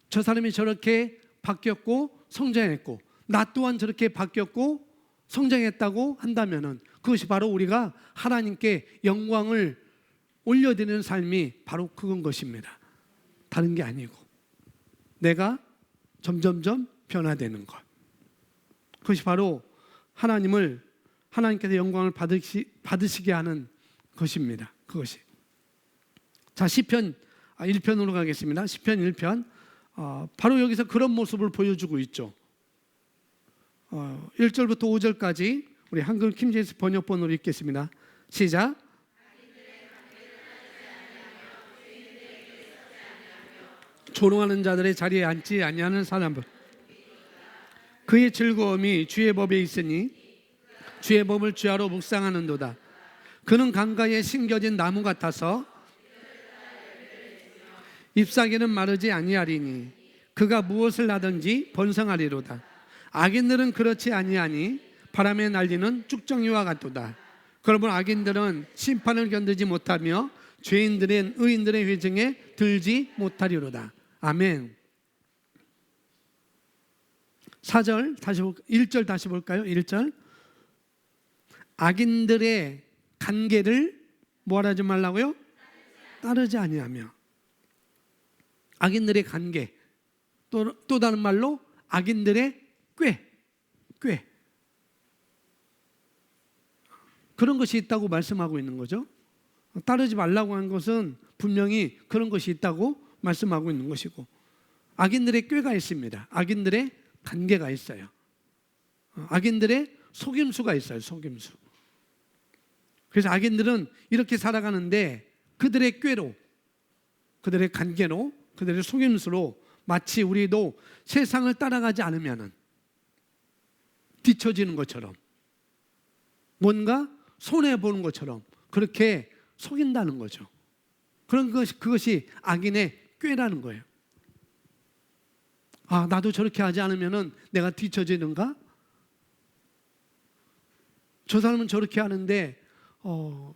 저 사람이 저렇게 바뀌었고 성장했고 나 또한 저렇게 바뀌었고 성장했다고 한다면 그것이 바로 우리가 하나님께 영광을 올려드리는 삶이 바로 그건 것입니다. 다른 게 아니고 내가 점점점 변화되는 것. 그것이 바로 하나님께서 영광을 받으시게 하는 것입니다. 그것이. 자, 시편 1편으로 가겠습니다. 시편 1편. 바로 여기서 그런 모습을 보여주고 있죠. 1절부터 5절까지 우리 한글 킹제임스 번역본으로 읽겠습니다. 시작. 조롱하는 자들의 자리에 앉지 아니하는 사람은 그의 즐거움이 주의 법에 있으니 주의 법을 주야로 묵상하는도다. 그는 강가에 심겨진 나무 같아서 잎사귀는 마르지 아니하리니 그가 무엇을 하든지 번성하리로다. 악인들은 그렇지 아니하니 바람에 날리는 쭉정이와 같도다. 그러므로 악인들은 심판을 견디지 못하며 죄인들은 의인들의 회중에 들지 못하리로다. 아멘. 4절 다시 1절 다시 볼까요? 1절. 악인들의 간계를 뭐하지 말라고요? 따르지 아니하며. 악인들의 간계, 또 다른 말로 악인들의 꾀 그런 것이 있다고 말씀하고 있는 거죠. 따르지 말라고 한 것은 분명히 그런 것이 있다고 말씀하고 있는 것이고, 악인들의 꾀가 있습니다. 악인들의 간계가 있어요. 악인들의 속임수가 있어요. 속임수. 그래서 악인들은 이렇게 살아가는데 그들의 꾀로, 그들의 간계로, 그들의 속임수로 마치 우리도 세상을 따라가지 않으면 뒤처지는 것처럼, 뭔가 손해보는 것처럼 그렇게 속인다는 거죠. 그것이 악인의 꾀라는 거예요. 아, 나도 저렇게 하지 않으면 내가 뒤처지는가? 저 사람은 저렇게 하는데,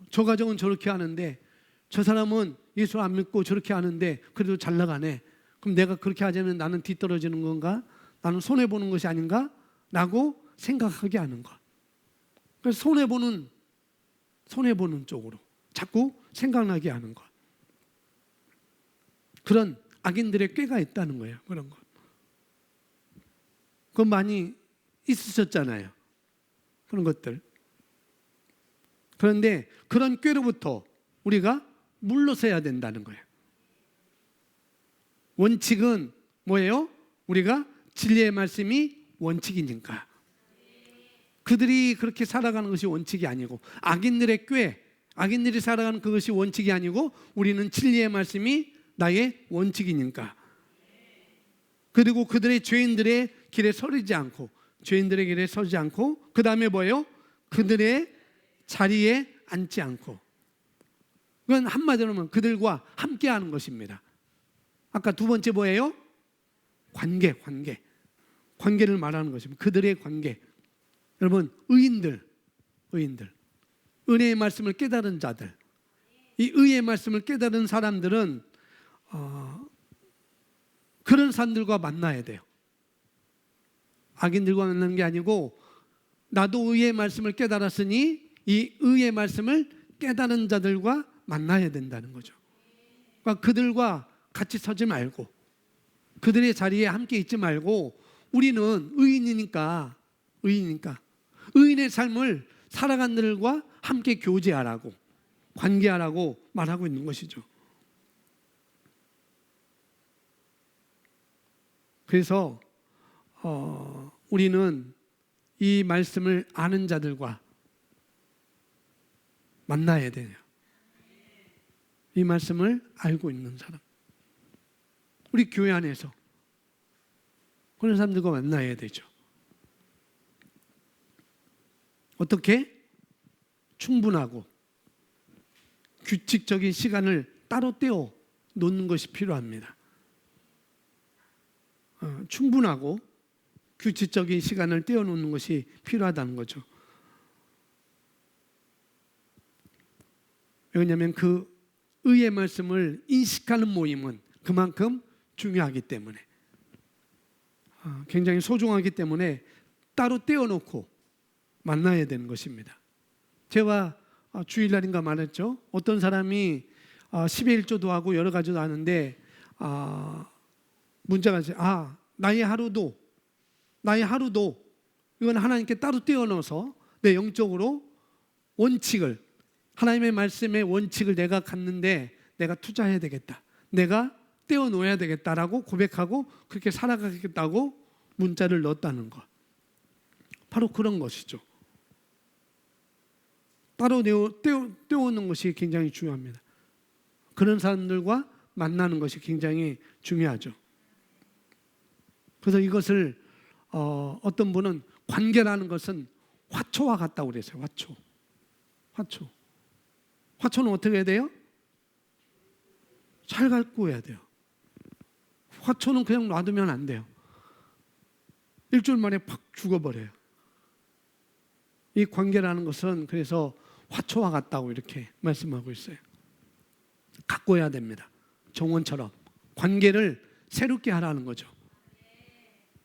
저 가정은 저렇게 하는데, 저 사람은 예수 안 믿고 저렇게 하는데 그래도 잘 나가네. 그럼 내가 그렇게 하자면 나는 뒤떨어지는 건가? 나는 손해보는 것이 아닌가? 라고 생각하게 하는 것. 그래서 손해보는 쪽으로 자꾸 생각나게 하는 것. 그런 악인들의 꾀가 있다는 거예요. 그런 것. 그건 많이 있으셨잖아요. 그런 것들. 그런데 그런 꾀로부터 우리가 물러서야 된다는 거예요. 원칙은 뭐예요? 우리가 진리의 말씀이 원칙이니까. 그들이 그렇게 살아가는 것이 원칙이 아니고, 악인들의 꾀, 악인들이 살아가는 그것이 원칙이 아니고, 우리는 진리의 말씀이 나의 원칙이니까. 그리고 그들의 죄인들의 길에 서지 않고, 그 다음에 뭐예요? 그들의 자리에 앉지 않고. 그건 한마디로 하면 그들과 함께하는 것입니다. 아까 두 번째 뭐예요? 관계를 말하는 것입니다. 그들의 관계. 여러분, 의인들, 은혜의 말씀을 깨달은 자들, 이 의의 말씀을 깨달은 사람들은 그런 사람들과 만나야 돼요. 악인들과 만나는 게 아니고, 나도 의의 말씀을 깨달았으니 이 의의 말씀을 깨달은 자들과 만나야 된다는 거죠. 그러니까 그들과 같이 서지 말고, 그들의 자리에 함께 있지 말고, 우리는 의인이니까 의인의 삶을 살아간 들과 함께 교제하라고, 관계하라고 말하고 있는 것이죠. 그래서 우리는 이 말씀을 아는 자들과 만나야 돼요. 이 말씀을 알고 있는 사람, 우리 교회 안에서 그런 사람들과 만나야 되죠. 어떻게? 충분하고 규칙적인 시간을 따로 떼어 놓는 것이 필요합니다. 충분하고 규칙적인 시간을 떼어 놓는 것이 필요하다는 거죠. 왜냐하면 그 의의 말씀을 인식하는 모임은 그만큼 중요하기 때문에, 굉장히 소중하기 때문에 따로 떼어놓고 만나야 되는 것입니다. 제가 주일날인가 말했죠. 어떤 사람이 10의 1조도 하고 여러 가지도 하는데 문제가 있어요. 나의 하루도 이건 하나님께 따로 떼어넣어서 내 영적으로 원칙을, 하나님의 말씀의 원칙을 내가 갖는데 내가 투자해야 되겠다, 내가 떼어놓아야 되겠다라고 고백하고 그렇게 살아가겠다고 문자를 넣었다는 것, 바로 그런 것이죠. 따로 떼어놓는 것이 굉장히 중요합니다. 그런 사람들과 만나는 것이 굉장히 중요하죠. 그래서 이것을 어떤 분은 관계라는 것은 화초와 같다고 그랬어요. 화초는 어떻게 해야 돼요? 잘 가꾸어야 돼요. 화초는 그냥 놔두면 안 돼요. 일주일 만에 팍 죽어버려요. 이 관계라는 것은 그래서 화초와 같다고 이렇게 말씀하고 있어요. 가꿔야 됩니다. 정원처럼 관계를 새롭게 하라는 거죠.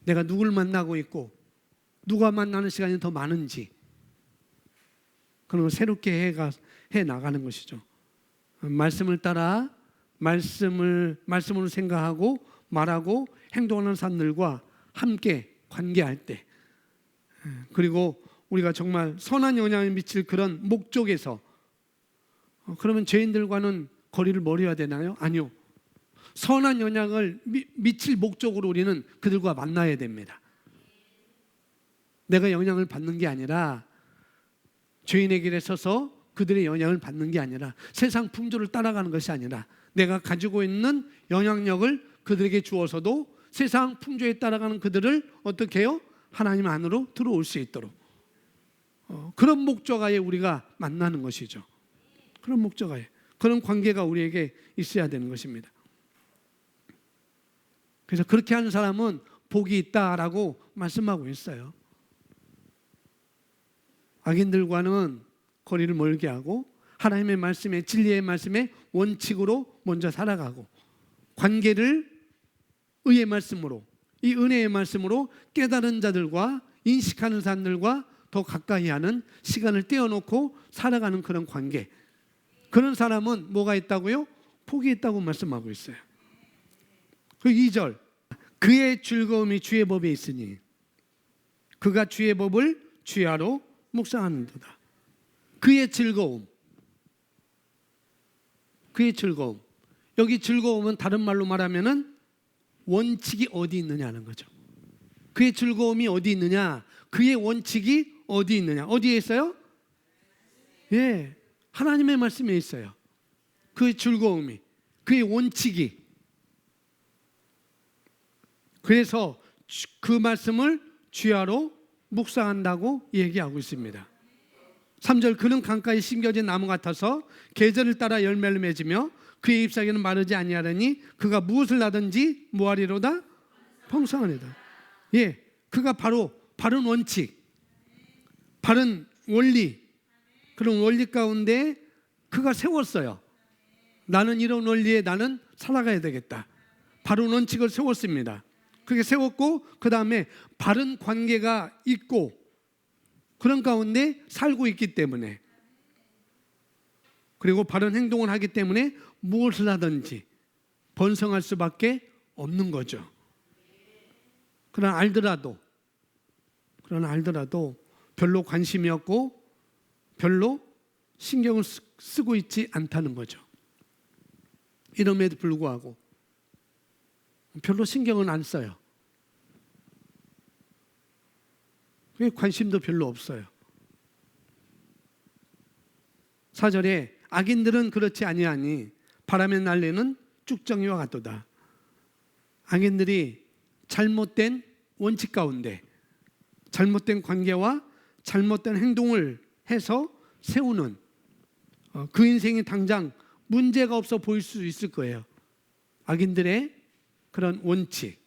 내가 누굴 만나고 있고 누가 만나는 시간이 더 많은지 그런 걸 새롭게 해 나가는 것이죠. 말씀을 따라 말씀으로 생각하고 말하고 행동하는 사람들과 함께 관계할 때, 그리고 우리가 정말 선한 영향을 미칠 그런 목적에서, 그러면 죄인들과는 거리를 멀어야 되나요? 아니요. 선한 영향을 미칠 목적으로 우리는 그들과 만나야 됩니다. 내가 영향을 받는 게 아니라, 죄인의 길에 서서 그들의 영향을 받는 게 아니라, 세상 풍조를 따라가는 것이 아니라 내가 가지고 있는 영향력을 그들에게 주어서도 세상 풍조에 따라가는 그들을 어떻게 해요? 하나님 안으로 들어올 수 있도록, 그런 목적하에 우리가 만나는 것이죠. 그런 목적하에, 그런 관계가 우리에게 있어야 되는 것입니다. 그래서 그렇게 하는 사람은 복이 있다라고 말씀하고 있어요. 악인들과는 거리를 멀게 하고 하나님의 말씀에, 진리의 말씀에 원칙으로 먼저 살아가고, 관계를 의의 말씀으로, 이 은혜의 말씀으로 깨달은 자들과 인식하는 사람들과 더 가까이 하는 시간을 떼어놓고 살아가는 그런 관계, 그런 사람은 뭐가 있다고요? 복이 있다고 말씀하고 있어요. 그 2절, 그의 즐거움이 주의 법에 있으니 그가 주의 법을 주야로 묵상하는도다. 그의 즐거움, 그의 즐거움. 여기 즐거움은 다른 말로 말하면은 원칙이 어디 있느냐는 거죠. 그의 즐거움이 어디 있느냐, 그의 원칙이 어디 있느냐. 어디에 있어요? 예, 하나님의 말씀에 있어요. 그의 즐거움이, 그의 원칙이. 그래서 그 말씀을 주야로 묵상한다고 얘기하고 있습니다. 3절, 그는 강가에 심겨진 나무 같아서 계절을 따라 열매를 맺으며 그의 잎사귀는 마르지 아니하려니 그가 무엇을 하든지 뭐하리로다? 풍성하리로다. 예, 그가 바로 바른 원칙, 바른 원리, 그런 원리 가운데 그가 세웠어요. 나는 이런 원리에 나는 살아가야 되겠다. 바른 원칙을 세웠습니다. 그렇게 세웠고, 그 다음에 바른 관계가 있고 그런 가운데 살고 있기 때문에, 그리고 바른 행동을 하기 때문에 무엇을 하든지 번성할 수밖에 없는 거죠. 그러나 알더라도 별로 관심이 없고 별로 신경을 쓰고 있지 않다는 거죠. 이름에도 불구하고 별로 신경은 안 써요. 관심도 별로 없어요. 4절에 악인들은 그렇지 아니하니 바람에 날리는 쭉정이와 같도다. 악인들이 잘못된 원칙 가운데 잘못된 관계와 잘못된 행동을 해서 세우는 그 인생이 당장 문제가 없어 보일 수 있을 거예요. 악인들의 그런 원칙,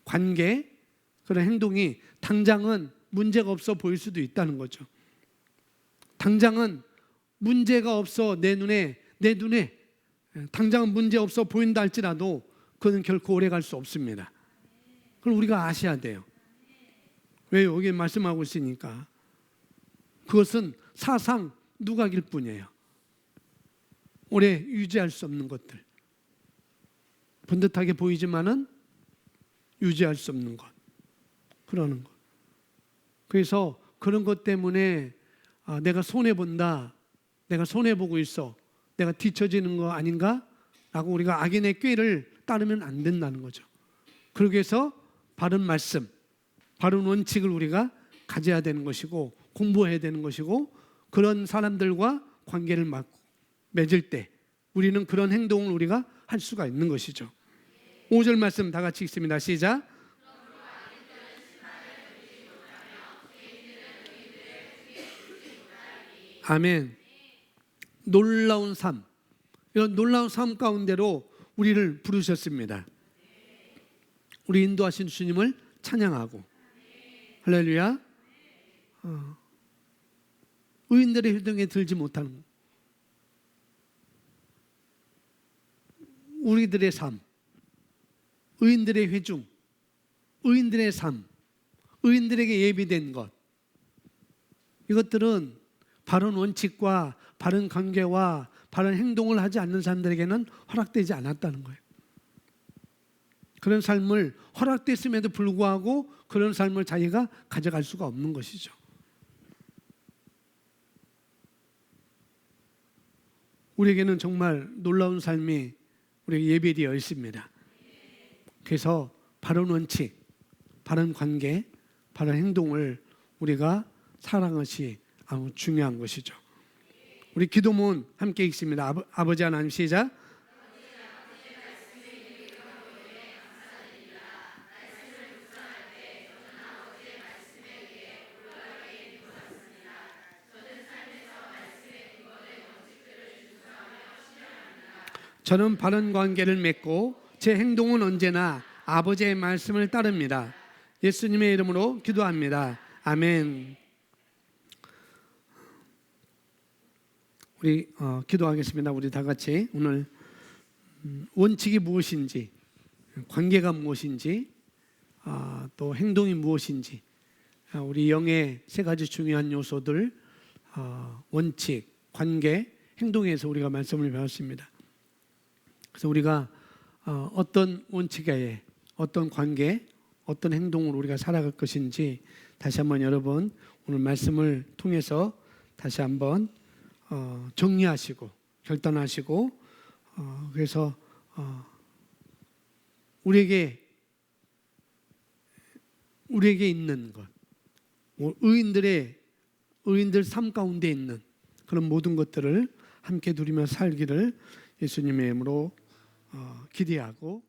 관계, 그런 행동이 당장은 문제가 없어 보일 수도 있다는 거죠. 당장은 문제가 없어 내 눈에 당장은 문제 없어 보인다 할지라도 그는 결코 오래 갈 수 없습니다. 그걸 우리가 아셔야 돼요. 왜 여기 말씀하고 있으니까 그것은 사상 누각일 뿐이에요. 오래 유지할 수 없는 것들, 번듯하게 보이지만은 유지할 수 없는 것, 그러는 것. 그래서 그런 것 때문에 내가 손해본다, 내가 손해보고 있어, 내가 뒤처지는 거 아닌가? 라고 우리가 악인의 꾀를 따르면 안 된다는 거죠. 그러기 위해서 바른 말씀, 바른 원칙을 우리가 가져야 되는 것이고 공부해야 되는 것이고 그런 사람들과 관계를 맺을 때 우리는 그런 행동을 우리가 할 수가 있는 것이죠. 5절 말씀 다 같이 읽습니다. 시작. 아멘. 놀라운 삶, 이런 놀라운 삶 가운데로 우리를 부르셨습니다. 우리 인도하신 주님을 찬양하고 할렐루야. 의인들의 회중에 들지 못하는 우리들의 삶, 의인들의 회중, 의인들의 삶, 의인들에게 예비된 것, 이것들은 바른 원칙과 바른 관계와 바른 행동을 하지 않는 사람들에게는 허락되지 않았다는 거예요. 그런 삶을 허락됐음에도 불구하고 그런 삶을 자기가 가져갈 수가 없는 것이죠. 우리에게는 정말 놀라운 삶이 우리에게 예비되어 있습니다. 그래서 바른 원칙, 바른 관계, 바른 행동을 우리가 살아가는 것이 아주 중요한 것이죠. 우리 기도문 함께 읽습니다. 아버지 하나님 시작. 저는 바른 관계를 맺고 제 행동은 언제나 아버지의 말씀을 따릅니다. 예수님의 이름으로 기도합니다. 아멘. 우리 기도하겠습니다. 우리 다 같이 오늘 원칙이 무엇인지, 관계가 무엇인지, 또 행동이 무엇인지, 우리 영의 세 가지 중요한 요소들, 원칙, 관계, 행동에서 우리가 말씀을 배웠습니다. 그래서 우리가 어떤 원칙에, 어떤 관계, 어떤 행동으로 우리가 살아갈 것인지 다시 한번 여러분 오늘 말씀을 통해서 다시 한번 정리하시고 결단하시고 그래서 우리에게 있는 것, 의인들 삶 가운데 있는 그런 모든 것들을 함께 누리며 살기를 예수님의 이름으로 기대하고